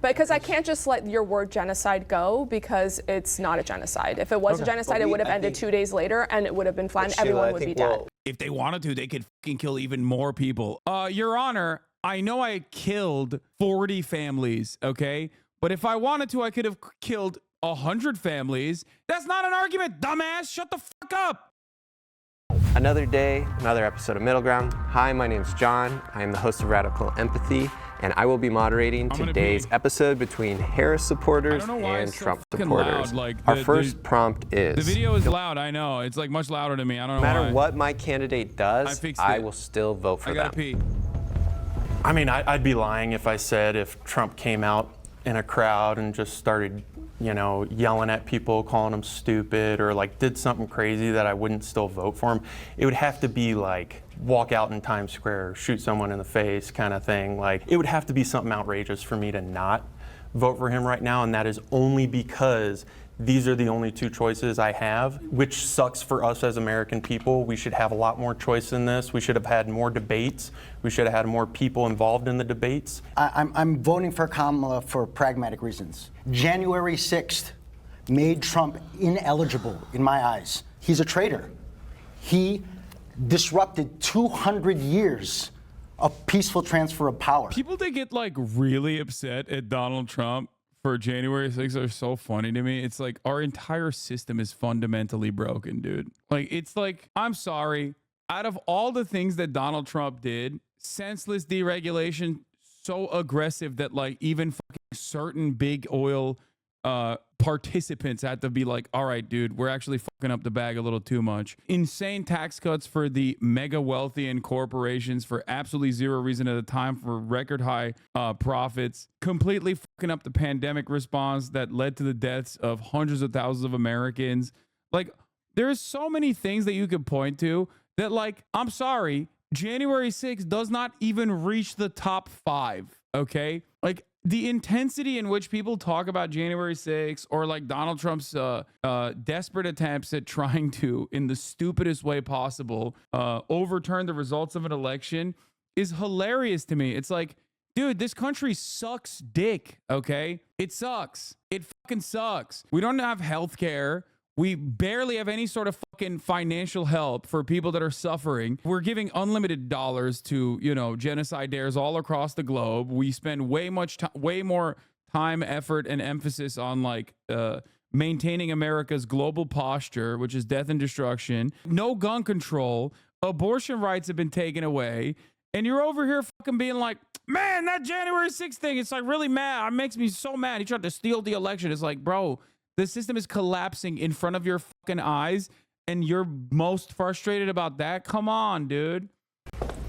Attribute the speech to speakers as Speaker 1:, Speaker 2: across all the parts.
Speaker 1: Because I can't just let your word genocide go because it's not a genocide. If it was a genocide, it would have ended 2 days later and it would have been fine. Everyone would be dead.
Speaker 2: If they wanted to, they could fucking kill even more people. Your Honor, I know I killed 40 families, okay? But if I wanted to, I could have killed 100 families. That's not an argument, dumbass. Shut the fuck up.
Speaker 3: Another day, another episode of Middle Ground. Hi, my name's John. I am the host of Radical Empathy, and I will be moderating today's episode between Harris supporters and Trump supporters. Our first prompt is...
Speaker 2: The video is loud, I know. It's like much louder to me. I don't know
Speaker 3: why. No matter
Speaker 2: why.
Speaker 3: what my candidate does, I will still vote for them.
Speaker 2: I gotta pee.
Speaker 4: I mean, I'd be lying if I said if Trump came out in a crowd and just started, you know, yelling at people, calling them stupid, or like did something crazy that I wouldn't still vote for him. It would have to be like walk out in Times Square, shoot someone in the face kind of thing. Like it would have to be something outrageous for me to not vote for him right now, and that is only because these are the only two choices I have, which sucks for us as American people. We should have a lot more choice in this. We should have had more debates. We should have had more people involved in the debates.
Speaker 5: I'm voting for Kamala for pragmatic reasons. January 6th made Trump ineligible in my eyes. He's a traitor. He disrupted 200 years of peaceful transfer of power.
Speaker 2: People that get like really upset at Donald Trump for January 6th are so funny to me. It's like our entire system is fundamentally broken, dude. Like, it's like, I'm sorry. Out of all the things that Donald Trump did, senseless deregulation, so aggressive that like even fucking certain big oil participants had to be like, all right, dude, we're actually fucking up the bag a little too much. Insane tax cuts for the mega wealthy and corporations for absolutely zero reason at a time for record high profits. Completely fucking up the pandemic response that led to the deaths of hundreds of thousands of Americans. Like, there's so many things that you could point to that, like, I'm sorry, January 6th does not even reach the top 5, okay? Like, the intensity in which people talk about January 6th or like Donald Trump's desperate attempts at trying to, in the stupidest way possible, overturn the results of an election is hilarious to me. It's like, dude, this country sucks dick, okay? It sucks. It fucking sucks. We don't have health care. We barely have any sort of fucking financial help for people that are suffering. We're giving unlimited dollars to, you know, genocide dares all across the globe. We spend way more time, effort, and emphasis on like maintaining America's global posture, which is death and destruction. No gun control. Abortion rights have been taken away. And you're over here fucking being like, man, that January 6th thing, it's like really mad. It makes me so mad. He tried to steal the election. It's like, bro, the system is collapsing in front of your fucking eyes, and you're most frustrated about that? Come on, dude.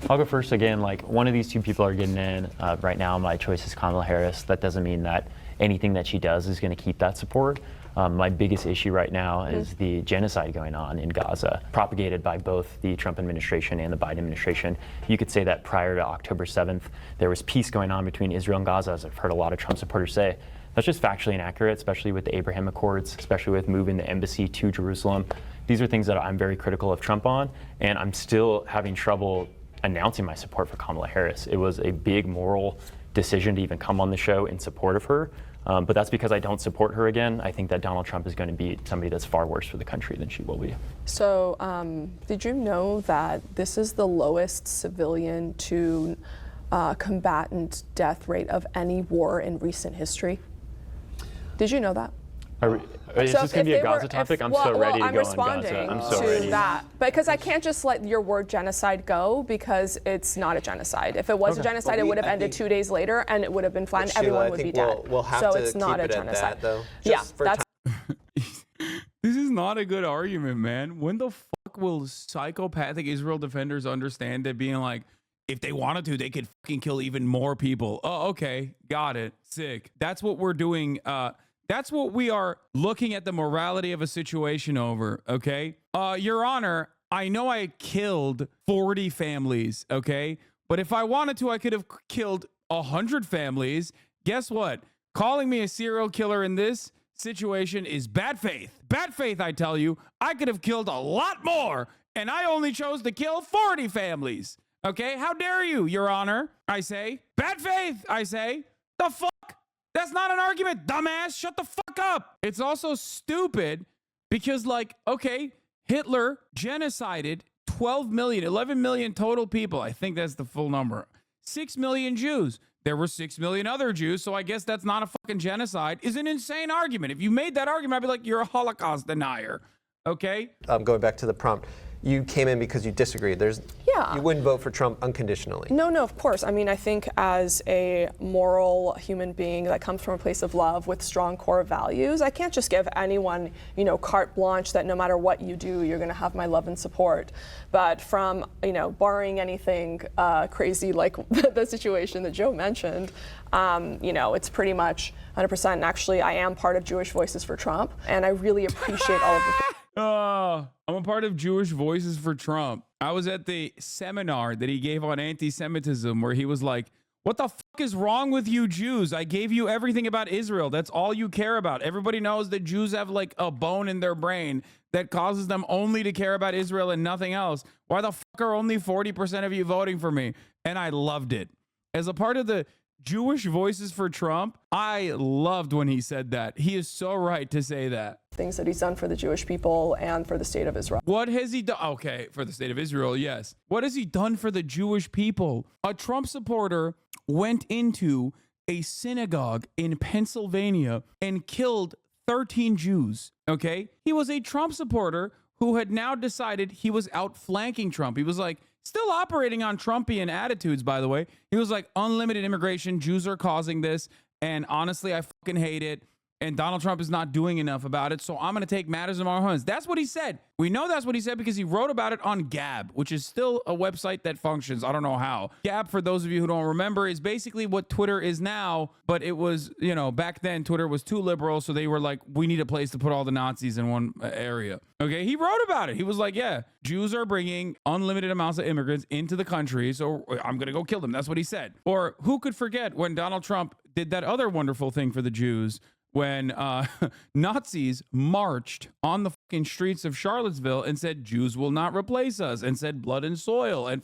Speaker 6: I'll go first again. Like, one of these two people are getting in. Right now, my choice is Kamala Harris. That doesn't mean that anything that she does is going to keep that support. My biggest issue right now is the genocide going on in Gaza, propagated by both the Trump administration and the Biden administration. You could say that prior to October 7th, there was peace going on between Israel and Gaza, as I've heard a lot of Trump supporters say. That's just factually inaccurate, especially with the Abraham Accords, especially with moving the embassy to Jerusalem. These are things that I'm very critical of Trump on, and I'm still having trouble announcing my support for Kamala Harris. It was a big moral decision to even come on the show in support of her, but that's because I don't support her again. I think that Donald Trump is going to be somebody that's far worse for the country than she will be.
Speaker 1: So did you know that this is the lowest civilian to combatant death rate of any war in recent history? Did you know that?
Speaker 6: Is this going to be a Gaza topic? I'm so ready to go on Gaza. I'm so ready.
Speaker 1: That because I can't just let your word genocide go because it's not a genocid. If it was a genocide, it would have ended 2 days later and it would have been fine. Everyone would be dead.
Speaker 3: We'll have
Speaker 1: so
Speaker 3: to
Speaker 1: it's not
Speaker 3: keep
Speaker 1: a
Speaker 3: it
Speaker 1: genocide.
Speaker 3: at that, though.
Speaker 1: Yeah, that's.
Speaker 2: This is not a good argument, man. When the fuck will psychopathic Israel defenders understand that being like, if they wanted to, they could fucking kill even more people? Oh, okay. Got it. Sick. That's what we're doing. That's what we are looking at the morality of a situation over, okay? Your Honor, I know I killed 40 families, okay? But if I wanted to, I could have killed 100 families. Guess what? Calling me a serial killer in this situation is bad faith. Bad faith, I tell you. I could have killed a lot more, and I only chose to kill 40 families, okay? How dare you, Your Honor, I say. Bad faith, I say. The fuck? That's not an argument, dumbass. Shut the fuck up. It's also stupid because, like, okay, Hitler genocided 12 million, 11 million total people. I think that's the full number. 6 million Jews. There were 6 million other Jews, so I guess that's not a fucking genocide. Is an insane argument. If you made that argument, I'd be like, you're a Holocaust denier. Okay?
Speaker 3: Going back to the prompt, you came in because you disagreed. You wouldn't vote for Trump unconditionally.
Speaker 1: No, of course. I mean, I think as a moral human being that comes from a place of love with strong core values, I can't just give anyone, carte blanche that no matter what you do, you're going to have my love and support. But from, barring anything crazy like the situation that Joe mentioned, it's pretty much 100%. And actually, I am part of Jewish Voices for Trump, and I really appreciate all of the.
Speaker 2: I'm a part of Jewish Voices for Trump. I was at the seminar that he gave on anti-Semitism where he was like, what the fuck is wrong with you Jews? I gave you everything about Israel. That's all you care about. Everybody knows that Jews have like a bone in their brain that causes them only to care about Israel and nothing else. Why the fuck are only 40% of you voting for me? And I loved it. As a part of the Jewish Voices for Trump, I loved when he said that. He is so right to say that.
Speaker 1: Things that he's done for the Jewish people and for the state of Israel.
Speaker 2: What has he done? Okay, for the state of Israel, yes. What has he done for the Jewish people? A Trump supporter went into a synagogue in Pennsylvania and killed 13 Jews, okay? He was a Trump supporter who had now decided he was outflanking Trump. He was like, still operating on Trumpian attitudes, by the way. He was like, unlimited immigration, Jews are causing this, and honestly, I fucking hate it. And Donald Trump is not doing enough about it, so I'm going to take matters in my own hands. That's what he said. We know that's what he said because he wrote about it on Gab, which is still a website that functions. I don't know how. Gab, for those of you who don't remember, is basically what Twitter is now, but it was, back then Twitter was too liberal, so they were like, we need a place to put all the Nazis in one area. Okay, he wrote about it. He was like, yeah, Jews are bringing unlimited amounts of immigrants into the country, so I'm going to go kill them. That's what he said. Or who could forget when Donald Trump did that other wonderful thing for the Jews when Nazis marched on the fucking streets of Charlottesville and said, Jews will not replace us, and said blood and soil, and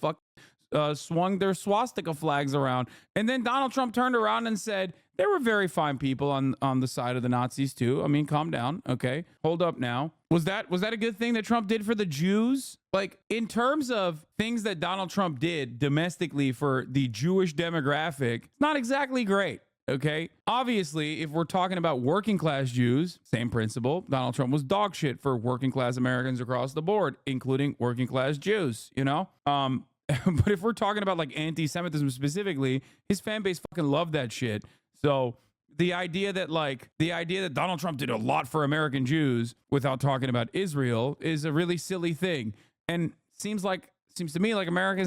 Speaker 2: swung their swastika flags around. And then Donald Trump turned around and said, there were very fine people on the side of the Nazis too. I mean, calm down. Okay. Hold up now. Was that a good thing that Trump did for the Jews? Like, in terms of things that Donald Trump did domestically for the Jewish demographic, not exactly great. Okay. Obviously, if we're talking about working class Jews, same principle. Donald Trump was dog shit for working class Americans across the board, including working class Jews, But if we're talking about like anti-Semitism specifically, his fan base fucking loved that shit. So the idea that Donald Trump did a lot for American Jews without talking about Israel is a really silly thing. And seems to me like American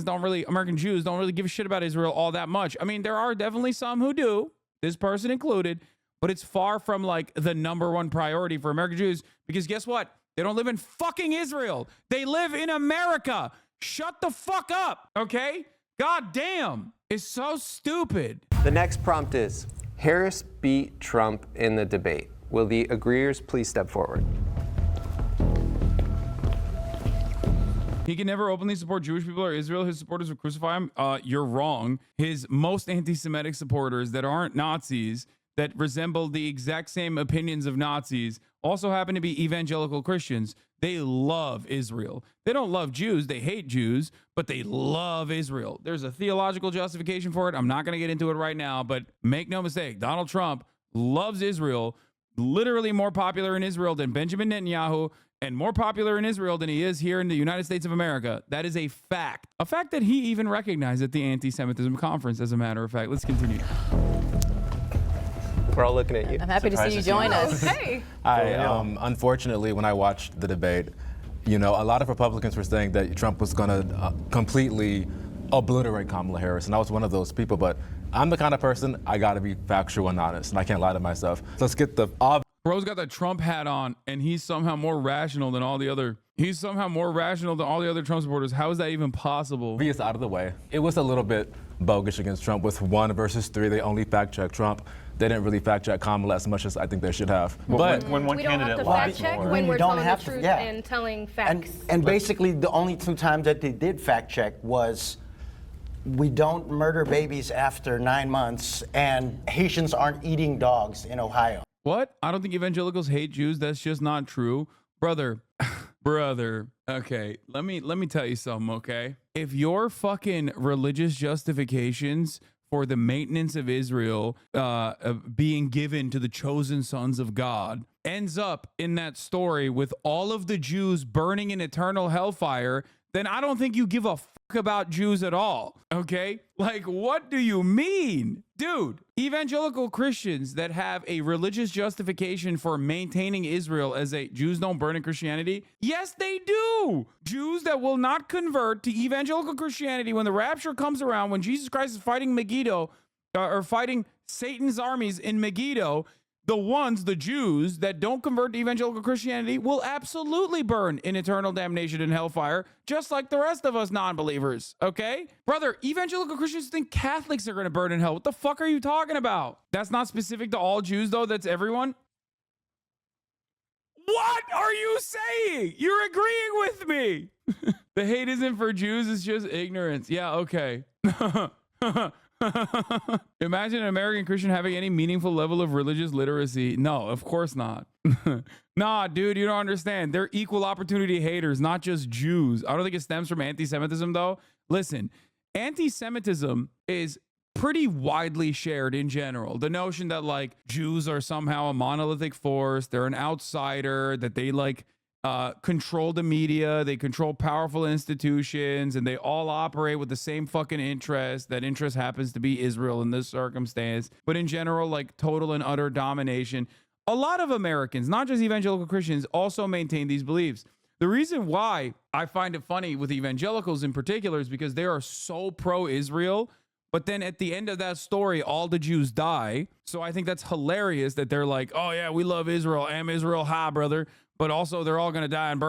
Speaker 2: Jews don't really give a shit about Israel all that much. I mean, there are definitely some who do, this person included, but it's far from like the number one priority for American Jews, because guess what? They don't live in fucking Israel. They live in America. Shut the fuck up, okay? God damn. It's so stupid.
Speaker 3: The next prompt is, Harris beat Trump in the debate. Will the agreeers please step forward?
Speaker 2: He can never openly support Jewish people or Israel. His supporters will crucify him. You're wrong. His most anti-Semitic supporters that aren't Nazis, that resemble the exact same opinions of Nazis, also happen to be evangelical Christians. They love Israel. They don't love Jews. They hate Jews, but they love Israel. There's a theological justification for it. I'm not going to get into it right now, but make no mistake, Donald Trump loves Israel, literally more popular in Israel than Benjamin Netanyahu, and more popular in Israel than he is here in the United States of America. That is a fact. A fact that he even recognized at the anti-Semitism conference, as a matter of fact. Let's continue.
Speaker 3: We're all looking at you.
Speaker 7: I'm happy to see you join us.
Speaker 8: Hey. Unfortunately, when I watched the debate, a lot of Republicans were saying that Trump was going to completely obliterate Kamala Harris, and I was one of those people, but I'm the kind of person, I got to be factual and honest, and I can't lie to myself. Let's get the obvious.
Speaker 2: Bro's got the Trump hat on, and he's somehow more rational than all the other Trump supporters. How is that even possible?
Speaker 8: Obvious out of the way. It was a little bit bogus against Trump with 1 versus 3. They only fact-checked Trump. They didn't really fact-check Kamala as much as I think they should have.
Speaker 4: But when one
Speaker 9: we don't
Speaker 4: candidate
Speaker 9: have to
Speaker 4: lies
Speaker 9: fact check
Speaker 4: more.
Speaker 9: when
Speaker 5: You
Speaker 9: we're
Speaker 5: don't
Speaker 9: telling
Speaker 5: have
Speaker 9: the
Speaker 5: to,
Speaker 9: truth
Speaker 5: yeah.
Speaker 9: and telling facts.
Speaker 5: And basically the only 2 times that they did fact check was We don't murder babies after 9 months, and Haitians aren't eating dogs in Ohio.
Speaker 2: What? I don't think evangelicals hate Jews. That's just not true. Brother, brother. Okay, let me tell you something, okay? If your fucking religious justifications for the maintenance of Israel being given to the chosen sons of God ends up in that story with all of the Jews burning in eternal hellfire, then I don't think you give a fuck about Jews at all, okay? Like, what do you mean? Dude, evangelical Christians that have a religious justification for maintaining Israel as a Jews don't burn in Christianity, yes, they do. Jews that will not convert to evangelical Christianity when the rapture comes around, when Jesus Christ is fighting Megiddo, or fighting Satan's armies in Megiddo, the Jews that don't convert to evangelical Christianity will absolutely burn in eternal damnation in hellfire, just like the rest of us non-believers, okay? Brother, evangelical Christians think Catholics are going to burn in hell. What the fuck are you talking about? That's not specific to all Jews, though. That's everyone. What are you saying? You're agreeing with me. The hate isn't for Jews. It's just ignorance. Yeah, okay. Imagine an American Christian having any meaningful level of religious literacy. No, of course not. Nah, dude, you don't understand. They're equal opportunity haters, not just Jews. I don't think it stems from anti-Semitism, though. Listen, anti-Semitism is pretty widely shared in general. The notion that, like, Jews are somehow a monolithic force, they're an outsider, that they, like, control the media, they control powerful institutions, and they all operate with the same fucking interest. That interest happens to be Israel in this circumstance. But in general, like, total and utter domination. A lot of Americans, not just evangelical Christians, also maintain these beliefs. The reason why I find it funny with evangelicals in particular is because they are so pro-Israel, but then at the end of that story, all the Jews die. So I think that's hilarious that they're like, oh yeah, we love Israel. Am Israel high, brother. But also they're all going to die and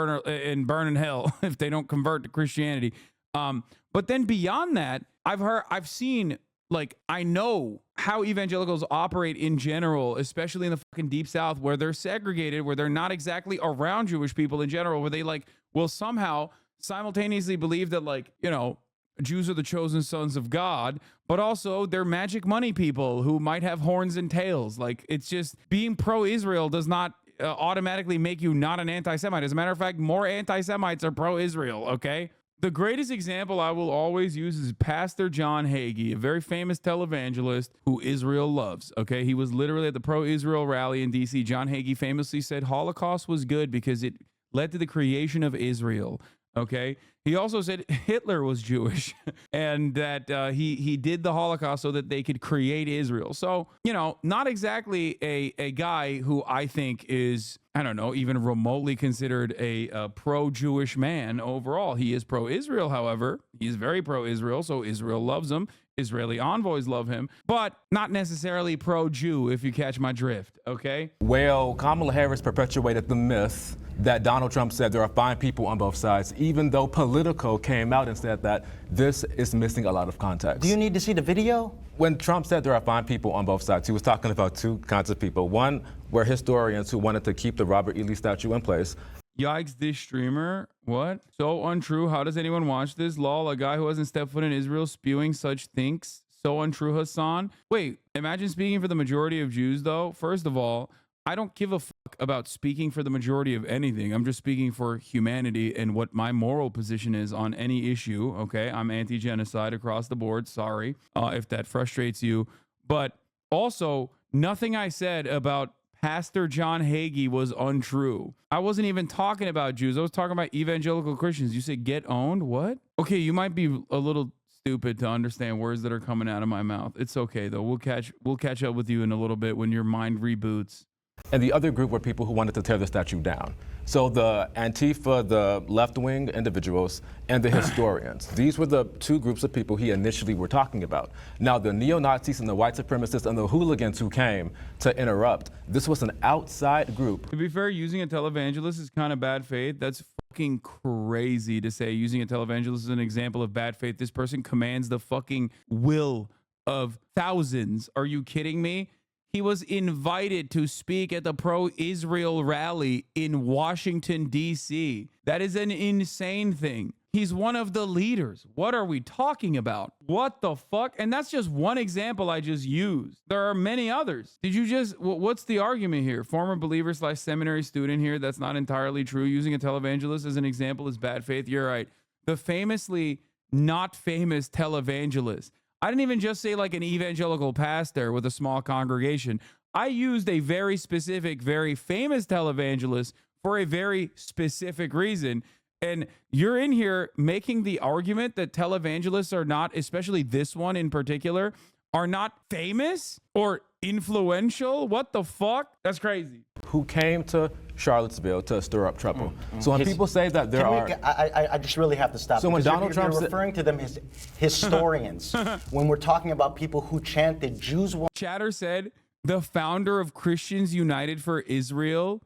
Speaker 2: burn in hell if they don't convert to Christianity. But then beyond that, I've seen, like, I know how evangelicals operate in general, especially in the fucking deep South, where they're segregated, where they're not exactly around Jewish people in general, where they, like, will somehow simultaneously believe that, like, you know, Jews are the chosen sons of God, but also they're magic money people who might have horns and tails. Like, it's just being pro-Israel does not automatically make you not an anti-Semite. As a matter of fact, more anti-Semites are pro-Israel, okay? The greatest example I will always use is Pastor John Hagee, a very famous televangelist who Israel loves, okay? He was literally at the pro-Israel rally in D.C. John Hagee famously said Holocaust was good because it led to the creation of Israel, okay? He also said Hitler was Jewish and that he did the Holocaust so that they could create Israel. So, you know, not exactly a guy who I think is, I don't know, even remotely considered a pro-Jewish man overall. He is pro-Israel, however. He's very pro-Israel, so Israel loves him. Israeli envoys love him, but not necessarily pro-Jew, if you catch my drift, okay?
Speaker 8: Well, Kamala Harris perpetuated the myth that Donald Trump said there are fine people on both sides, even though Politico came out and said that this is missing a lot of context.
Speaker 5: Do you need to see the video?
Speaker 8: When Trump said there are fine people on both sides, he was talking about two kinds of people. One were historians who wanted to keep the Robert E. Lee statue in place.
Speaker 2: Yikes, this streamer. What? So untrue. How does anyone watch this? Lol, a guy who hasn't stepped foot in Israel spewing such thinks. So untrue, Hasan. Wait, imagine speaking for the majority of Jews, though. First of all, I don't give a fuck about speaking for the majority of anything. I'm just speaking for humanity and what my moral position is on any issue, okay? I'm anti-genocide across the board. Sorry if that frustrates you. But also, nothing I said about Pastor John Hagee was untrue. I wasn't even talking about Jews. I was talking about evangelical Christians. You said get owned? What? Okay, you might be a little stupid to understand words that are coming out of my mouth. It's okay though. We'll catch up with you in a little bit when your mind reboots.
Speaker 8: And the other group were people who wanted to tear the statue down. So the Antifa, the left-wing individuals, and the historians. These were the two groups of people he initially were talking about. Now, the neo-Nazis and the white supremacists and the hooligans who came to interrupt, this was an outside group.
Speaker 2: To be fair, using a televangelist is kind of bad faith. That's fucking crazy to say using a televangelist is an example of bad faith. This person commands the fucking will of thousands. Are you kidding me? He was invited to speak at the pro-Israel rally in Washington, D.C. That is an insane thing. He's one of the leaders. What are we talking about? What the fuck? And that's just one example I just used. There are many others. Did you just, what's the argument here? Former believer / seminary student here. That's not entirely true. Using a televangelist as an example is bad faith. You're right. The famously not famous televangelist. I didn't even just say like an evangelical pastor with a small congregation. I used a very specific, very famous televangelist for a very specific reason. And you're in here making the argument that televangelists are not, especially this one in particular, are not famous or influential? What the fuck? That's crazy.
Speaker 8: Who came to Charlottesville to stir up trouble. So when people say that there are...
Speaker 5: I just really have to stop.
Speaker 8: So when Donald Trump
Speaker 5: you're referring to them as historians, when we're talking about people who chanted Jews...
Speaker 2: Chatter said... The founder of Christians United for Israel,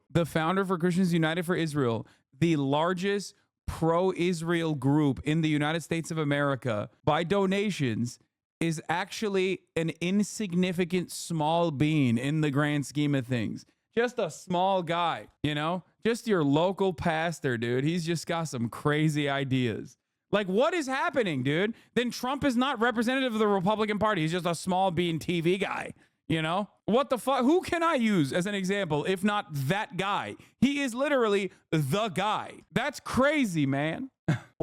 Speaker 2: the largest pro-Israel group in the United States of America by donations, is actually an insignificant small bean in the grand scheme of things. Just a small guy, you know? Just your local pastor, dude. He's just got some crazy ideas. Like, what is happening, dude? Then Trump is not representative of the Republican Party. He's just a small bean TV guy. You know, what the fuck? Who can I use as an example if not that guy? He is literally the guy. That's crazy, man.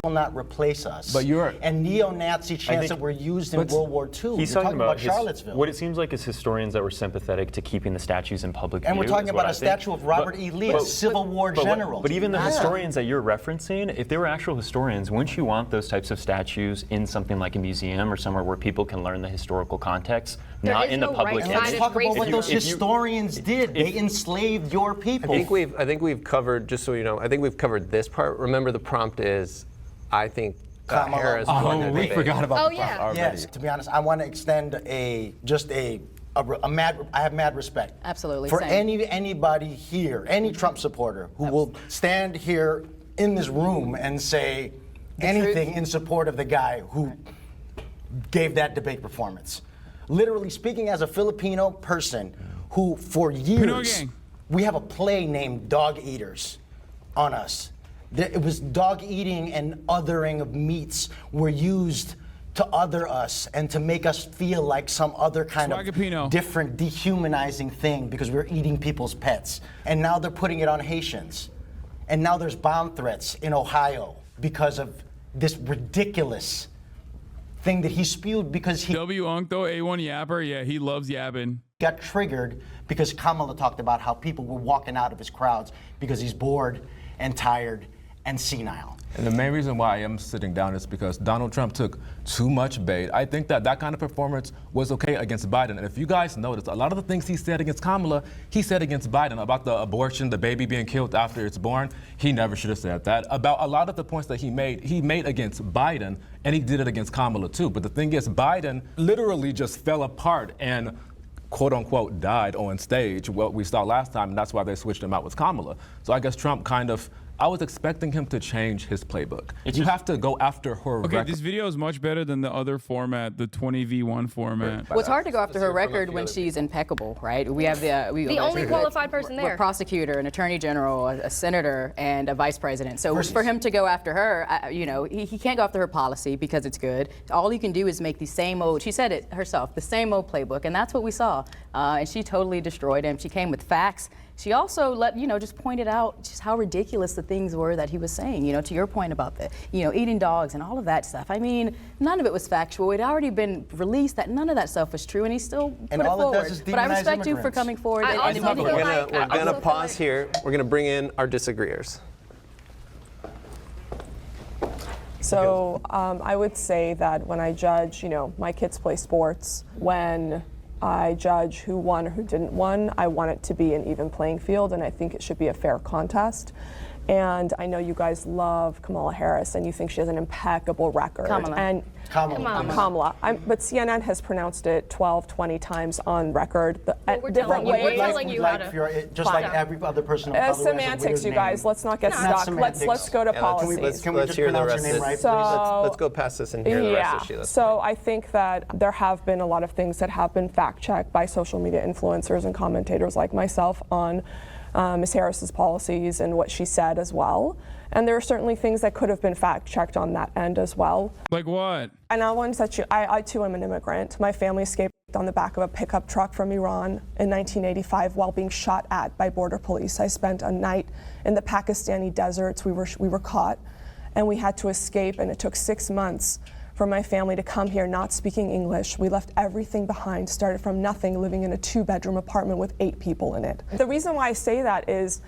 Speaker 5: Will not replace us.
Speaker 8: But you're
Speaker 5: and neo-Nazi chants that were used in World War II.
Speaker 6: He's talking about Charlottesville. What it seems like is historians that were sympathetic to keeping the statues in public view.
Speaker 5: And we're talking about a statue of Robert E. Lee, a Civil War general.
Speaker 6: But even the historians that you're referencing, if they were actual historians, wouldn't you want those types of statues in something like a museum or somewhere where people can learn the historical context, not in the public?
Speaker 5: And let's talk about what those historians did. They enslaved your people.
Speaker 3: I think we've covered, just so you know, I think we've covered this part. Remember, the prompt is, I think Harris won the debate.
Speaker 8: We forgot about the prompt already.
Speaker 5: Yes, to be honest, I want to extend I have mad respect.
Speaker 7: Absolutely.
Speaker 5: For
Speaker 7: same.
Speaker 5: anybody here, any Trump supporter who will stand here in this room and say anything in support of the guy who gave that debate performance. Literally speaking, as a Filipino person who for years, we have a play named Dog Eaters on us. It was dog eating and othering of meats were used to other us and to make us feel like some other kind of different, dehumanizing thing because we're eating people's pets. And now they're putting it on Haitians. And now there's bomb threats in Ohio because of this ridiculous thing that he spewed because he...
Speaker 2: Uncto A1 Yapper, yeah, he loves yapping.
Speaker 5: Got triggered because Kamala talked about how people were walking out of his crowds because he's bored and tired and senile.
Speaker 8: And the main reason why I am sitting down is because Donald Trump took too much bait. I think that kind of performance was okay against Biden. And if you guys noticed, a lot of the things he said against Kamala, he said against Biden. About the abortion, the baby being killed after it's born, he never should have said that. About a lot of the points that he made against Biden, and he did it against Kamala too. But the thing is, Biden literally just fell apart and quote unquote died on stage, what we saw last time, and that's why they switched him out with Kamala. So I guess Trump kind of, I was expecting him to change his playbook. You have to go after her record.
Speaker 2: This video is much better than the other format, the 20v1 format.
Speaker 7: Well, it's hard to go after her record when she's impeccable, right? We have
Speaker 9: the only qualified person there.
Speaker 7: A prosecutor, an attorney general, a senator, and a vice president. So for him to go after her, you know, he can't go after her policy because it's good. All you can do is make the same old, she said it herself, the same old playbook, and that's what we saw. And she totally destroyed him. She came with facts. She also just pointed out just how ridiculous the things were that he was saying, you know, to your point about the, eating dogs and all of that stuff. I mean, none of it was factual. It had already been released that none of that stuff was true, and he still put it forward. But I respect you for coming forward.
Speaker 3: We're gonna pause here. We're gonna bring in our disagreeers.
Speaker 1: So I would say that when I judge, my kids play sports, when I judge who won or who didn't win, I want it to be an even playing field, and I think it should be a fair contest. And I know you guys love Kamala Harris, and you think she has an impeccable record.
Speaker 5: Kamala.
Speaker 1: But CNN has pronounced it 12, 20 times on record.
Speaker 9: We're telling you how to.
Speaker 5: Just like every other person.
Speaker 1: Semantics, you guys. Let's not get stuck. Let's go to policies.
Speaker 5: Can we just pronounce your name right, please?
Speaker 3: Let's go past this and hear the rest of Sheila's.
Speaker 1: So I think that there have been a lot of things that have been fact-checked by social media influencers and commentators like myself on Ms. Harris's policies and what she said as well. And there are certainly things that could have been fact-checked on that end as well.
Speaker 2: Like what?
Speaker 1: And I want to set you, I too am an immigrant. My family escaped on the back of a pickup truck from Iran in 1985 while being shot at by border police. I spent a night in the Pakistani deserts. We were caught and we had to escape, and it took 6 months for my family to come here not speaking English. We left everything behind, started from nothing, living in a 2-bedroom apartment with 8 people in it. The reason why I say that is,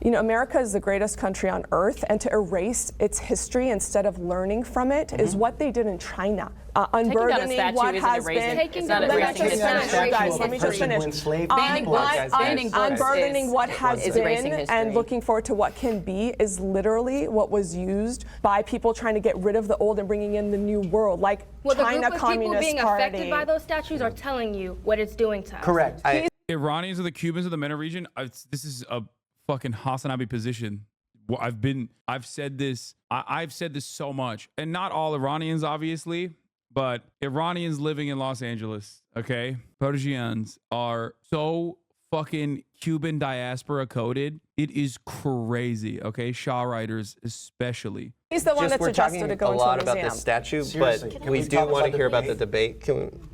Speaker 1: you know, America is the greatest country on earth, and to erase its history instead of learning from it is what they did in China. Unburdening what has been. Let me just finish. Unburdening what has been and looking forward to what can be is literally what was used by people trying to get rid of the old and bringing in the new world, like China Communist Party.
Speaker 9: The group of people being affected by those statues are telling you what it's doing to us.
Speaker 5: Correct.
Speaker 2: Iranians or the Cubans of the MENA region, this is a fucking Hasan position. Well, I've said this so much, and not all Iranians, obviously, but Iranians living in Los Angeles, okay? Parisians are so fucking Cuban diaspora coded. It is crazy, okay? Shah writers especially.
Speaker 1: He's the one that suggested to go into a museum.
Speaker 3: We're talking a lot about the statue,
Speaker 5: Seriously.
Speaker 3: but we do want to hear about the debate.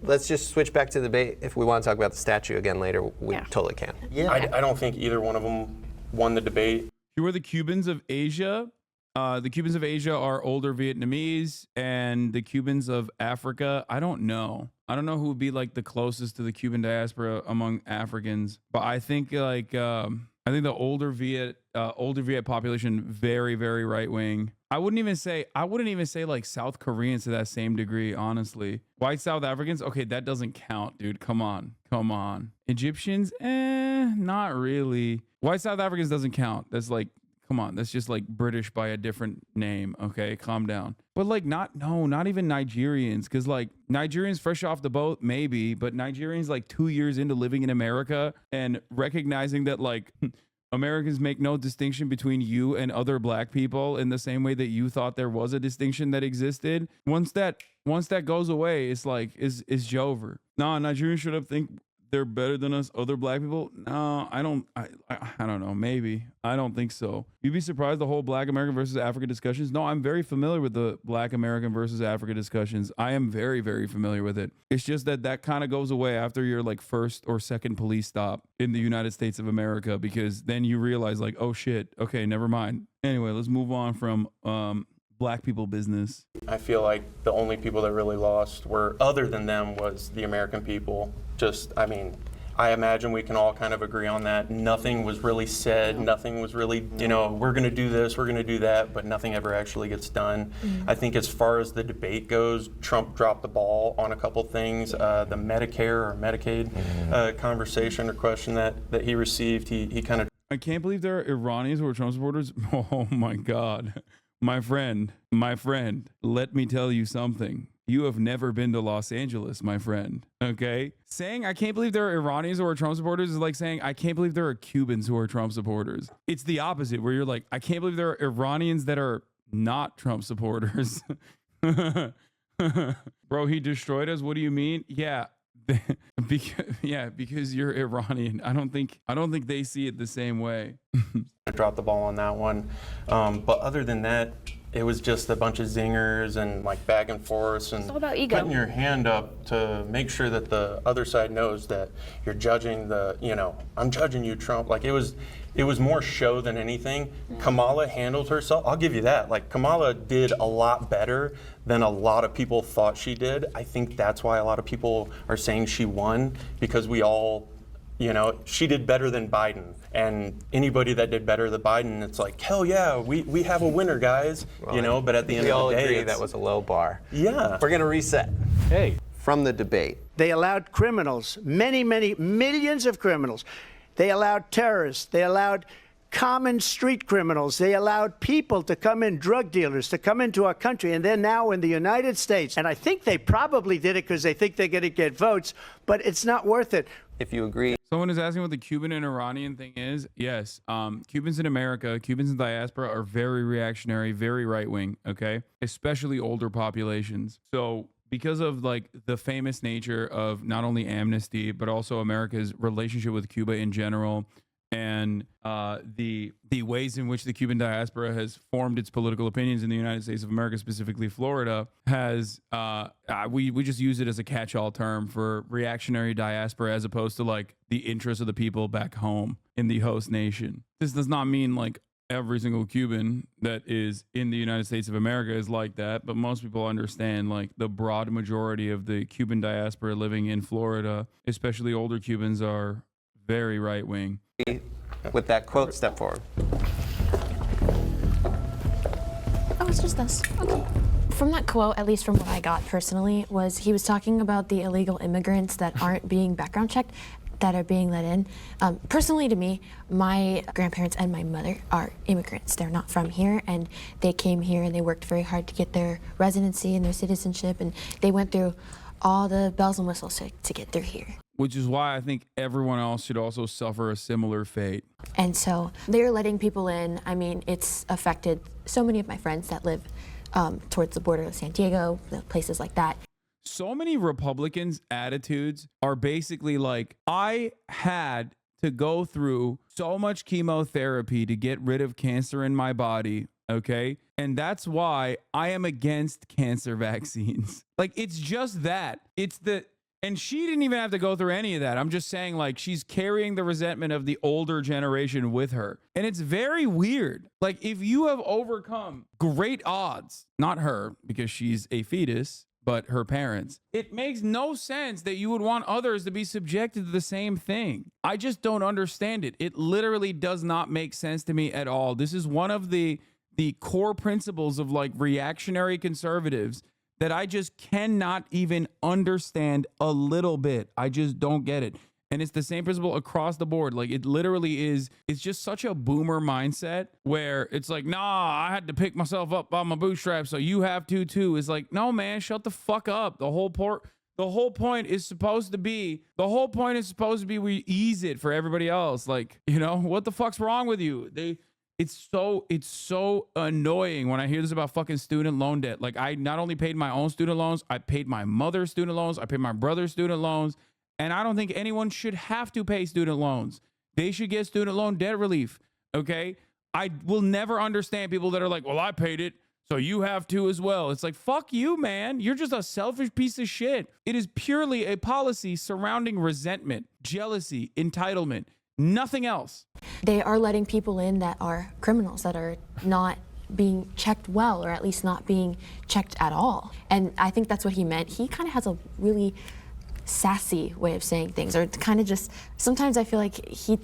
Speaker 3: Let's just switch back to the debate. If we want to talk about the statue again later, we totally can.
Speaker 4: Yeah. I don't think either one of them won the debate.
Speaker 2: Who are the Cubans of Asia? The Cubans of Asia are older Vietnamese, and the Cubans of Africa, I don't know. I don't know who would be like the closest to the Cuban diaspora among Africans, but I think like I think the older Viet population very, very right wing. I wouldn't even say like South Koreans to that same degree, honestly. White South Africans, okay, that doesn't count, dude. Come on. Egyptians, not really. White South Africans doesn't count. That's like, come on, that's just like British by a different name. Okay, calm down. But like, not even Nigerians, because like Nigerians fresh off the boat, maybe, but Nigerians like 2 years into living in America and recognizing that like Americans make no distinction between you and other black people in the same way that you thought there was a distinction that existed. Once that goes away, it's like, is Jover. No, Nigerians should have think they're better than us other black people. No, I don't know. Maybe. I don't think so. You'd be surprised the whole Black American versus Africa discussions. No, I'm very familiar with the Black American versus Africa discussions. I am very, very familiar with it. It's just that kind of goes away after your like first or second police stop in the United States of America, because then you realize like, oh shit, okay, never mind. Anyway, let's move on from black people business.
Speaker 4: I feel like the only people that really lost were, other than them, was the American people. I imagine we can all kind of agree on that. Nothing was really said. Nothing was really, we're going to do this, we're going to do that, but nothing ever actually gets done. I think as far as the debate goes, Trump dropped the ball on a couple things. The Medicare or Medicaid conversation or question that he received, he kind of...
Speaker 2: I can't believe there are Iranians who are Trump supporters. Oh my God. My friend, let me tell you something. You have never been to Los Angeles, my friend, okay? Saying I can't believe there are Iranians who are Trump supporters is like saying I can't believe there are Cubans who are Trump supporters. It's the opposite, where you're like, I can't believe there are Iranians that are not Trump supporters. Bro, he destroyed us. What do you mean? Yeah. Because you're Iranian. I don't think they see it the same way.
Speaker 4: I dropped the ball on that one. But other than that, it was just a bunch of zingers and like back and forth and putting your hand up to make sure that the other side knows that you're judging I'm judging you, Trump. Like it was more show than anything. Kamala handled herself. I'll give you that. Like Kamala did a lot better than a lot of people thought she did. I think that's why a lot of people are saying she won, because we all, she did better than Biden. And anybody that did better than Biden, it's like, hell yeah, we have a winner, guys. Well, but at the end of the day,
Speaker 3: we all agree that was a low bar.
Speaker 4: Yeah.
Speaker 3: We're going to reset.
Speaker 8: Hey.
Speaker 3: From the debate.
Speaker 10: They allowed criminals, many millions of criminals. They allowed terrorists. They allowed common street criminals. They allowed people to come in, drug dealers, to come into our country. And they're now in the United States. And I think they probably did it because they think they're going to get votes, but it's not worth it.
Speaker 3: If you agree.
Speaker 2: Someone is asking what the Cuban and Iranian thing is. Yes. Cubans in America, Cubans in diaspora are very reactionary, very right wing, okay? Especially older populations. So because of like the famous nature of not only amnesty, but also America's relationship with Cuba in general, and the ways in which the Cuban diaspora has formed its political opinions in the United States of America, specifically Florida, has we just use it as a catch-all term for reactionary diaspora, as opposed to like the interests of the people back home in the host nation. This does not mean like every single Cuban that is in the United States of America is like that, but most people understand like the broad majority of the Cuban diaspora living in Florida, especially older Cubans, are very right-wing.
Speaker 3: With that quote, step forward.
Speaker 11: Oh, it's just us. Okay. From that quote, at least from what I got personally, was he was talking about the illegal immigrants that aren't being background checked, that are being let in. Personally to me, my grandparents and my mother are immigrants. They're not from here, and they came here and they worked very hard to get their residency and their citizenship, and they went through all the bells and whistles to get through here.
Speaker 2: Which is why I think everyone else should also suffer a similar fate.
Speaker 11: And so they're letting people in. I mean, it's affected so many of my friends that live towards the border of San Diego, places like that.
Speaker 2: So many Republicans' attitudes are basically like, I had to go through so much chemotherapy to get rid of cancer in my body, okay? And that's why I am against cancer vaccines. Like, it's just that. And she didn't even have to go through any of that. I'm just saying, like, she's carrying the resentment of the older generation with her. And it's very weird. Like, if you have overcome great odds, not her, because she's a fetus, but her parents, it makes no sense that you would want others to be subjected to the same thing. I just don't understand it. It literally does not make sense to me at all. This is one of the core principles of like reactionary conservatives that I just cannot even understand a little bit. I just don't get it. And it's the same principle across the board. Like, it literally is, it's just such a boomer mindset where it's like, nah, I had to pick myself up by my bootstraps, so you have to too. It's like, no, man, shut the fuck up. The whole point is supposed to be we ease it for everybody else. Like, you know, what the fuck's wrong with you? It's so annoying when I hear this about fucking student loan debt. Like, I not only paid my own student loans, I paid my mother's student loans, I paid my brother's student loans. And I don't think anyone should have to pay student loans. They should get student loan debt relief, okay? I will never understand people that are like, well, I paid it, so you have to as well. It's like, fuck you, man. You're just a selfish piece of shit. It is purely a policy surrounding resentment, jealousy, entitlement, nothing else.
Speaker 11: They are letting people in that are criminals, that are not being checked well, or at least not being checked at all. And I think that's what he meant. He kind of has a really sassy way of saying things, or kind of just, sometimes I feel like he's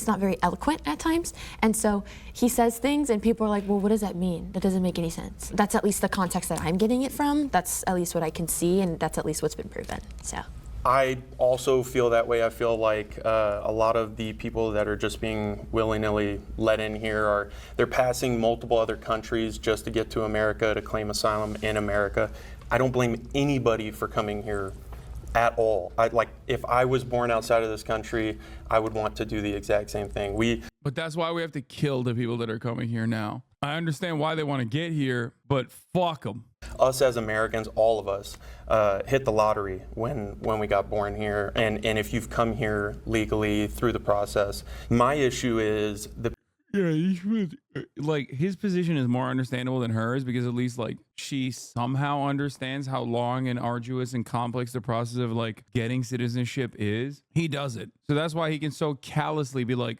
Speaker 11: not very eloquent at times, and so he says things and people are like, well, what does that mean? That doesn't make any sense. That's at least the context that I'm getting it from. That's at least what I can see, and that's at least what's been proven. So
Speaker 4: I also feel that way. I feel like a lot of the people that are just being willy-nilly let in here they're passing multiple other countries just to get to America, to claim asylum in America. I don't blame anybody for coming here at all. If I was born outside of this country, I would want to do the exact same thing.
Speaker 2: But that's why we have to kill the people that are coming here now. I understand why they want to get here, but fuck them.
Speaker 4: Us as Americans, all of us, hit the lottery when we got born here. And if you've come here legally through the process, my issue is
Speaker 2: like, his position is more understandable than hers, because at least like she somehow understands how long and arduous and complex the process of like getting citizenship is. He doesn't. So that's why he can so callously be like,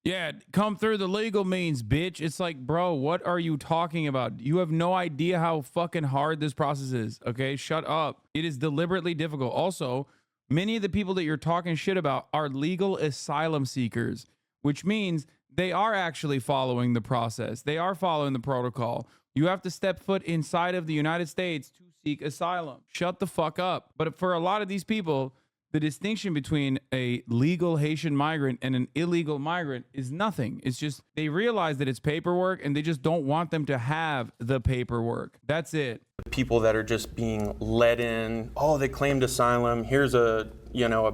Speaker 2: yeah, come through the legal means, bitch. It's like, bro, what are you talking about? You have no idea how fucking hard this process is, okay? Shut up. It is deliberately difficult. Also, many of the people that you're talking shit about are legal asylum seekers, which means they are actually following the process. They are following the protocol. You have to step foot inside of the United States to seek asylum. Shut the fuck up. But for a lot of these people, the distinction between a legal Haitian migrant and an illegal migrant is nothing. It's just they realize that it's paperwork and they just don't want them to have the paperwork. That's it.
Speaker 4: People that are just being let in, they claimed asylum, here's a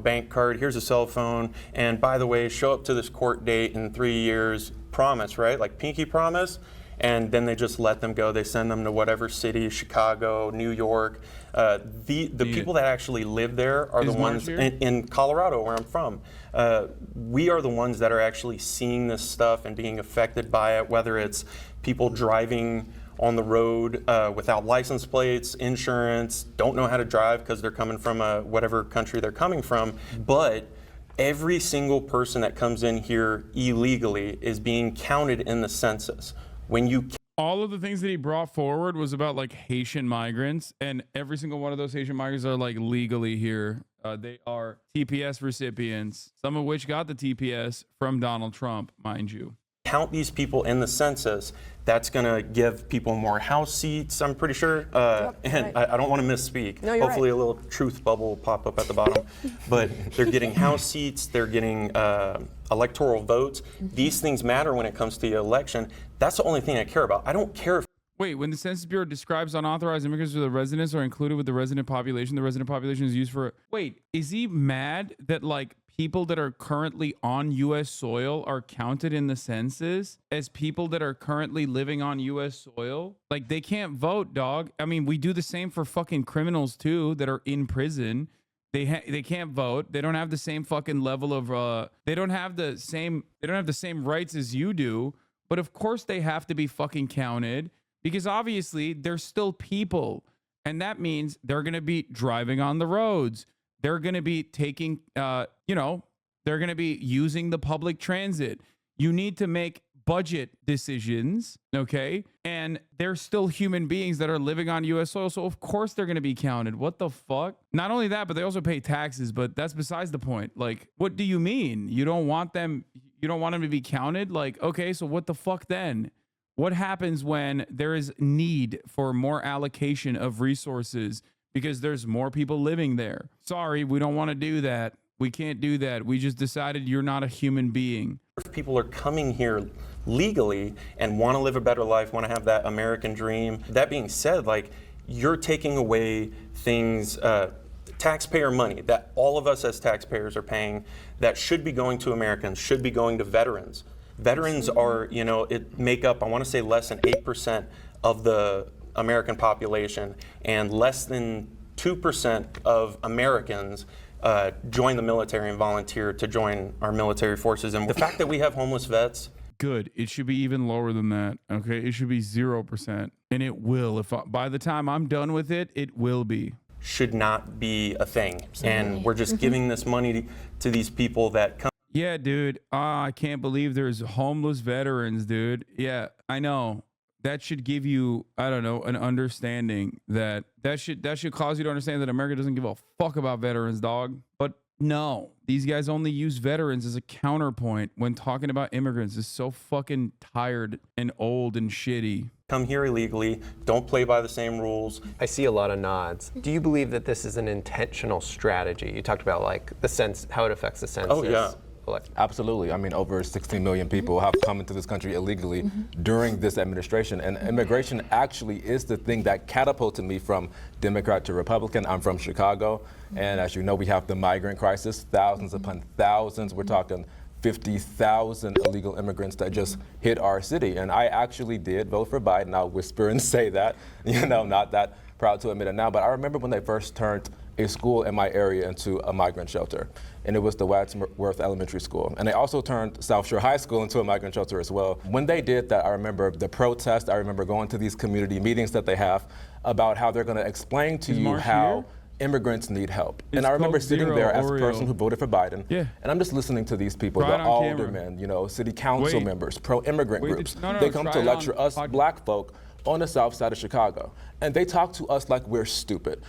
Speaker 4: bank card, here's a cell phone, and by the way, show up to this court date in 3 years, promise, right? Like pinky promise. and then they just let them go. They send them to whatever city, Chicago, New York. The people that actually live there are the ones in Colorado, where I'm from. We are the ones that are actually seeing this stuff and being affected by it, whether it's people driving on the road without license plates, insurance, don't know how to drive because they're coming from whatever country they're coming from. But every single person that comes in here illegally is being counted in the census. When you
Speaker 2: all of the things that he brought forward was about like Haitian migrants, and every single one of those Haitian migrants are like legally here. They are TPS recipients, some of which got the TPS from Donald Trump, mind you.
Speaker 4: Count these people in the census, that's going to give people more house seats, I'm pretty sure. And right. I don't want to misspeak.
Speaker 1: No,
Speaker 4: hopefully
Speaker 1: right.
Speaker 4: a little truth bubble will pop up at the bottom. But they're getting house seats, they're getting electoral votes. These things matter when it comes to the election. That's the only thing I care about. I don't care if
Speaker 2: Wait, when the Census Bureau describes unauthorized immigrants with the residents are included with the resident population, the resident population is used for... Wait, is he mad that like people that are currently on U.S. soil are counted in the census as people that are currently living on U.S. soil? Like they can't vote, dog. I mean, we do the same for fucking criminals too that are in prison. They can't vote. They don't have the same fucking level of they don't have the same rights as you do. But of course they have to be fucking counted. Because obviously they're still people, and that means they're going to be driving on the roads. They're going to be taking, they're going to be using the public transit. You need to make budget decisions, okay? And they're still human beings that are living on U.S. soil, so of course they're going to be counted. What the fuck? Not only that, but they also pay taxes, but that's besides the point. Like, what do you mean? You don't want them to be counted? Like, okay, so what the fuck then? What happens when there is need for more allocation of resources because there's more people living there? Sorry, we don't want to do that. We can't do that. We just decided you're not a human being.
Speaker 4: If people are coming here legally and want to live a better life, want to have that American dream. That being said, like, you're taking away things, taxpayer money that all of us as taxpayers are paying that should be going to Americans, should be going to veterans. Veterans are, make up, I want to say, less than 8% of the American population, and less than 2% of Americans join the military and volunteer to join our military forces. And the fact that we have homeless vets.
Speaker 2: Good. It should be even lower than that. Okay. It should be 0%. And it will. By the time I'm done with it, it will be.
Speaker 4: Should not be a thing. And we're just giving this money to these people that come.
Speaker 2: Yeah, dude. I can't believe there's homeless veterans, dude. Yeah, I know. That should give you, I don't know, an understanding that should cause you to understand that America doesn't give a fuck about veterans, dog. But no, these guys only use veterans as a counterpoint when talking about immigrants. It's so fucking tired and old and shitty.
Speaker 4: Come here illegally, don't play by the same rules.
Speaker 3: I see a lot of nods. Do you believe that this is an intentional strategy? You talked about like how it affects the census.
Speaker 4: Oh yeah.
Speaker 8: Absolutely. I mean, over 16 million people have come into this country illegally during this administration. And immigration actually is the thing that catapulted me from Democrat to Republican. I'm from Chicago. And as you know, we have the migrant crisis, thousands upon thousands. We're talking 50,000 illegal immigrants that just hit our city. And I actually did vote for Biden. I'll whisper and say that, not that proud to admit it now. But I remember when they first turned a school in my area into a migrant shelter, and it was the Wadsworth Elementary School. And they also turned South Shore High School into a migrant shelter as well. When they did that, I remember the protest. I remember going to these community meetings that they have about how they're going to explain to you how immigrants need help. And I remember sitting there as a person who voted for Biden, and I'm just listening to these people, the aldermen, city council members, pro-immigrant groups. They come to lecture us black folk on the south side of Chicago. And they talk to us like we're stupid.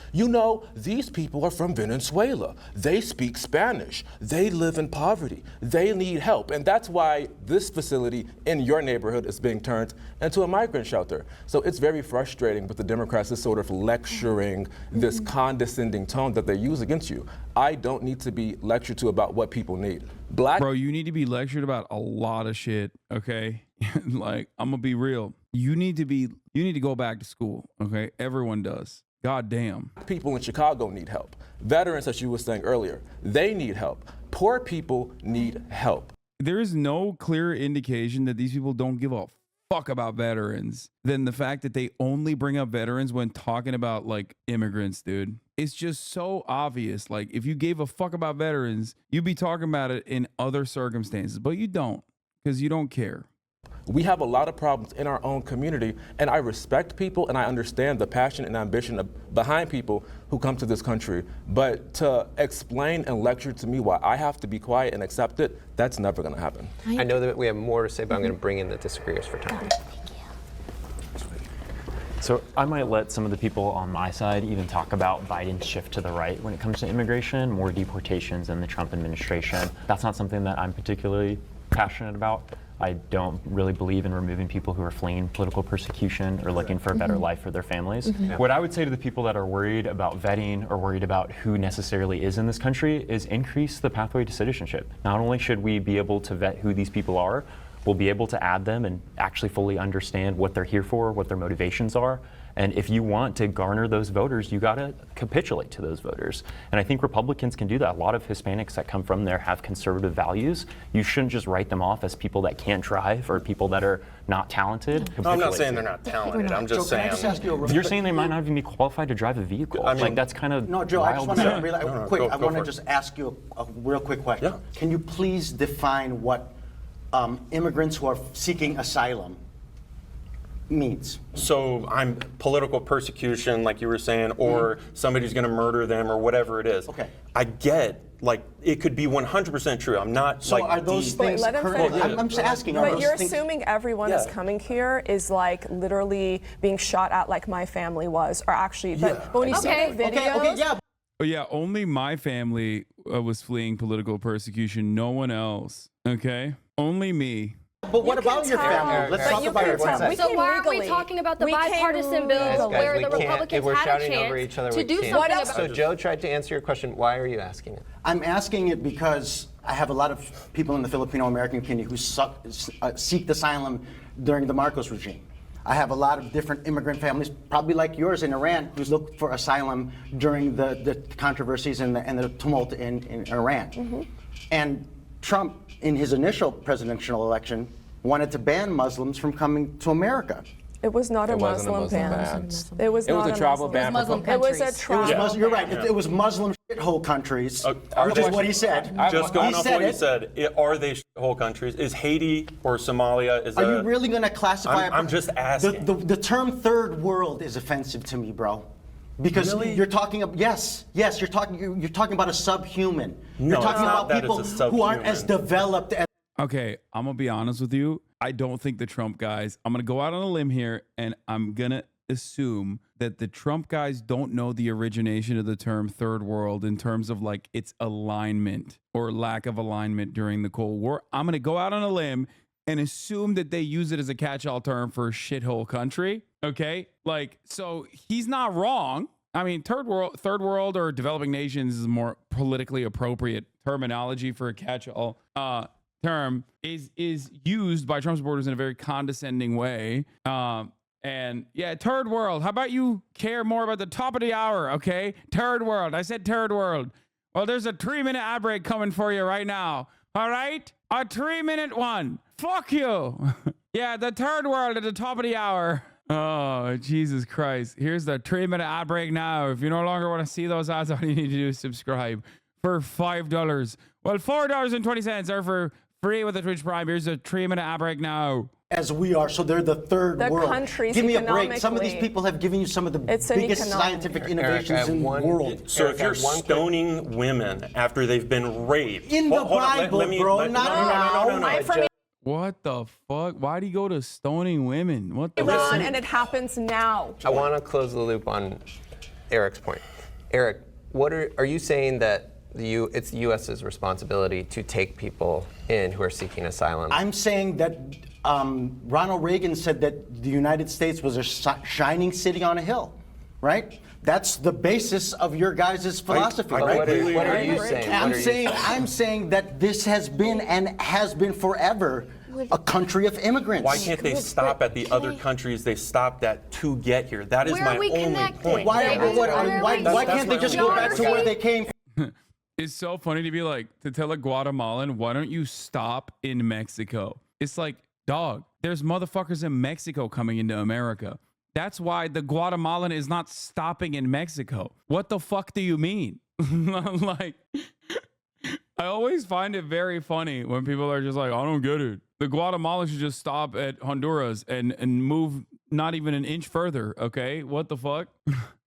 Speaker 8: These people are from Venezuela. They speak Spanish. They live in poverty. They need help. And that's why this facility in your neighborhood is being turned into a migrant shelter. So it's very frustrating with the Democrats is sort of lecturing this condescending tone that they use against you. I don't need to be lectured to about what people need.
Speaker 2: Bro, you need to be lectured about a lot of shit, okay? Like, I'm gonna be real. You need to go back to school, okay? Everyone does. God damn.
Speaker 8: People in Chicago need help. Veterans, as you were saying earlier, they need help. Poor people need help.
Speaker 2: There is no clear indication that these people don't give a fuck about veterans than the fact that they only bring up veterans when talking about like immigrants, dude. It's just so obvious. Like if you gave a fuck about veterans, you'd be talking about it in other circumstances, but you don't because you don't care.
Speaker 12: We have a lot of problems in our own community, and I respect people and I understand the passion and ambition behind people who come to this country. But to explain and lecture to me why I have to be quiet and accept it, that's never going to happen.
Speaker 3: I know that we have more to say, but I'm going to bring in the disagreeers for time.
Speaker 6: So I might let some of the people on my side even talk about Biden's shift to the right when it comes to immigration, more deportations in the Trump administration. That's not something that I'm particularly passionate about. I don't really believe in removing people who are fleeing political persecution or looking for a better life for their families. What I would say to the people that are worried about vetting or worried about who necessarily is in this country is increase the pathway to citizenship. Not only should we be able to vet who these people are, we'll be able to add them and actually fully understand what they're here for, what their motivations are. And if you want to garner those voters, you got to capitulate to those voters. And I think Republicans can do that. A lot of Hispanics that come from there have conservative values. You shouldn't just write them off as people that can't drive or people that are not talented.
Speaker 4: No, I'm not saying they're not talented. I'm just saying.
Speaker 6: You're saying they might not even be qualified to drive a vehicle.
Speaker 4: I mean,
Speaker 6: like that's kind of
Speaker 5: No, Joe, I just want to really quick.
Speaker 4: Go
Speaker 5: I want to
Speaker 4: for it.
Speaker 5: just ask you a real quick question.
Speaker 4: Yeah.
Speaker 5: Can you please define what immigrants who are seeking asylum means?
Speaker 4: So I'm political persecution, like you were saying, or somebody's going to murder them or whatever it is.
Speaker 5: Okay.
Speaker 4: I get, like, it could be 100% true. I'm not
Speaker 5: So
Speaker 4: like
Speaker 5: are those
Speaker 1: Wait,
Speaker 5: things
Speaker 1: let him
Speaker 5: currently?
Speaker 1: finish.
Speaker 5: I'm just asking. Are
Speaker 1: But
Speaker 5: those
Speaker 1: you're
Speaker 5: things,
Speaker 1: assuming everyone is
Speaker 4: Yeah.
Speaker 1: coming here is like literally being shot at like my family was, or actually, but when you see the videos,
Speaker 5: okay, yeah.
Speaker 2: Oh yeah, only my family was fleeing political persecution. No one else. Okay, only me.
Speaker 5: But what
Speaker 1: You can
Speaker 5: about your
Speaker 1: tell.
Speaker 5: family? Let's
Speaker 1: But
Speaker 5: talk
Speaker 1: you
Speaker 5: about
Speaker 1: can
Speaker 5: your
Speaker 1: tell.
Speaker 5: family.
Speaker 9: So
Speaker 1: came
Speaker 9: why aren't we
Speaker 1: legally.
Speaker 9: talking about the
Speaker 1: We came
Speaker 9: bipartisan bill
Speaker 1: legally.
Speaker 9: where
Speaker 3: we
Speaker 9: the
Speaker 3: can't-
Speaker 9: Republicans
Speaker 3: if we're
Speaker 9: had a
Speaker 3: shouting
Speaker 9: chance
Speaker 3: over each other,
Speaker 9: to
Speaker 3: we
Speaker 9: do
Speaker 3: can't.
Speaker 9: something
Speaker 1: else?
Speaker 9: about
Speaker 3: So Joe tried to answer your question. Why are you asking it?
Speaker 5: I'm asking it because I have a lot of people in the Filipino American community who seek asylum during the Marcos regime. I have a lot of different immigrant families, probably like yours in Iran, who's looked for asylum during the controversies and the tumult in Iran. And Trump, in his initial presidential election, wanted to ban Muslims from coming to America.
Speaker 1: it was not a
Speaker 8: It wasn't a
Speaker 1: Muslim
Speaker 8: Muslim
Speaker 1: ban.
Speaker 8: ban.
Speaker 1: It was
Speaker 8: It was
Speaker 1: not
Speaker 8: a travel ban.
Speaker 7: Muslim
Speaker 1: It was a
Speaker 7: countries.
Speaker 1: travel.
Speaker 5: You're right. It was Muslim shithole countries, which is what he said.
Speaker 4: Just going
Speaker 5: He
Speaker 4: off
Speaker 5: said
Speaker 4: what you
Speaker 5: it.
Speaker 4: said, are they whole countries? Is Haiti or Somalia?
Speaker 5: Are you really going to classify?
Speaker 4: I'm just asking.
Speaker 5: The term "third world" is offensive to me, bro, because
Speaker 4: Really?
Speaker 5: you're talking. Yes, you're talking about a subhuman.
Speaker 4: No,
Speaker 5: You're talking
Speaker 4: it's not
Speaker 5: about
Speaker 4: that
Speaker 5: people
Speaker 4: it's a
Speaker 5: who aren't as
Speaker 4: subhuman.
Speaker 5: developed as.
Speaker 2: Okay, I'm gonna be honest with you. I don't think the Trump guys, I'm gonna go out on a limb here and I'm gonna assume that the Trump guys don't know the origination of the term third world in terms of like its alignment or lack of alignment during the Cold War. I'm gonna go out on a limb and assume that they use it as a catch-all term for a shithole country. Okay? Like, so he's not wrong. I mean, third world or developing nations is a more politically appropriate terminology for a catch-all term is used by Trump supporters in a very condescending way. And yeah, third world. How about you care more about the top of the hour, okay? Third world. I said third world. Well, there's a 3-minute ad break coming for you right now. All right? A 3-minute one. Fuck you. Yeah, the third world at the top of the hour. Oh, Jesus Christ. Here's the 3-minute ad break now. If you no longer want to see those ads, all you need to do is subscribe for $5. Well, $4.20 are for free with the Twitch Prime. Here's a 3-minute ad break now.
Speaker 5: As we are, so they're the third
Speaker 1: The
Speaker 5: world.
Speaker 1: countries
Speaker 5: Give me a break. Some of these
Speaker 1: economically-
Speaker 5: people have given you some of the
Speaker 1: It's an
Speaker 5: biggest
Speaker 1: economic-
Speaker 5: scientific
Speaker 3: Eric,
Speaker 5: innovations
Speaker 3: I have
Speaker 5: in the
Speaker 3: one-
Speaker 5: world.
Speaker 4: So
Speaker 3: Eric,
Speaker 4: if you're
Speaker 3: I have one quick-
Speaker 4: stoning women after they've been raped,
Speaker 5: In the
Speaker 4: hold on,
Speaker 5: Bible,
Speaker 4: me-
Speaker 5: bro,
Speaker 4: let-
Speaker 5: not
Speaker 4: no,
Speaker 5: now.
Speaker 4: no.
Speaker 2: What the fuck? Why do you go to stoning women? What the
Speaker 1: Iran, and it happens now.
Speaker 3: I want to close the loop on Eric's point. Eric, what are you saying that it's the U.S.'s responsibility to take people in who are seeking asylum?
Speaker 5: I'm saying that Ronald Reagan said that the United States was a shining city on a hill, right? That's the basis of your guys' philosophy,
Speaker 4: I
Speaker 5: right?
Speaker 3: What are you saying?
Speaker 5: I'm saying that this has been and has been forever a country of immigrants.
Speaker 4: Why can't they stop at the other countries they stopped at to get here? That is
Speaker 9: Where
Speaker 4: my
Speaker 9: are we
Speaker 4: only
Speaker 9: connected?
Speaker 4: point.
Speaker 5: Why
Speaker 4: That's
Speaker 5: can't they
Speaker 4: my
Speaker 5: just
Speaker 4: only
Speaker 5: go back to
Speaker 4: point.
Speaker 5: where they came from?
Speaker 2: It's so funny to be like, to tell a Guatemalan, why don't you stop in Mexico? It's like, Dog, there's motherfuckers in Mexico coming into America. That's why the Guatemalan is not stopping in Mexico. What the fuck do you mean? Like, I always find it very funny when people are just like, I don't get it. The Guatemalan should just stop at Honduras and move not even an inch further, okay? What the fuck?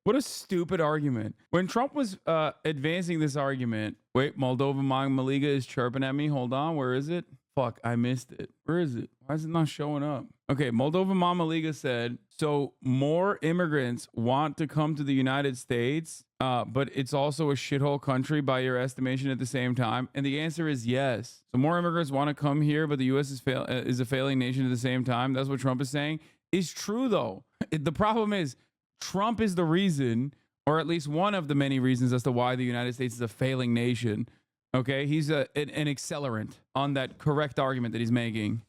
Speaker 2: What a stupid argument. When Trump was advancing this argument, wait, Moldova Maliga is chirping at me. Hold on, where is it? Fuck, I missed it. Where is it? Why is it not showing up? Okay, Moldova Mama Liga said, so more immigrants want to come to the United States, but it's also a shithole country by your estimation at the same time. And the answer is yes. So more immigrants want to come here, but the U.S. is a failing nation at the same time. That's what Trump is saying. It's true, though. The problem is Trump is the reason, or at least one of the many reasons as to why the United States is a failing nation. Okay, he's an accelerant on that correct argument that he's making.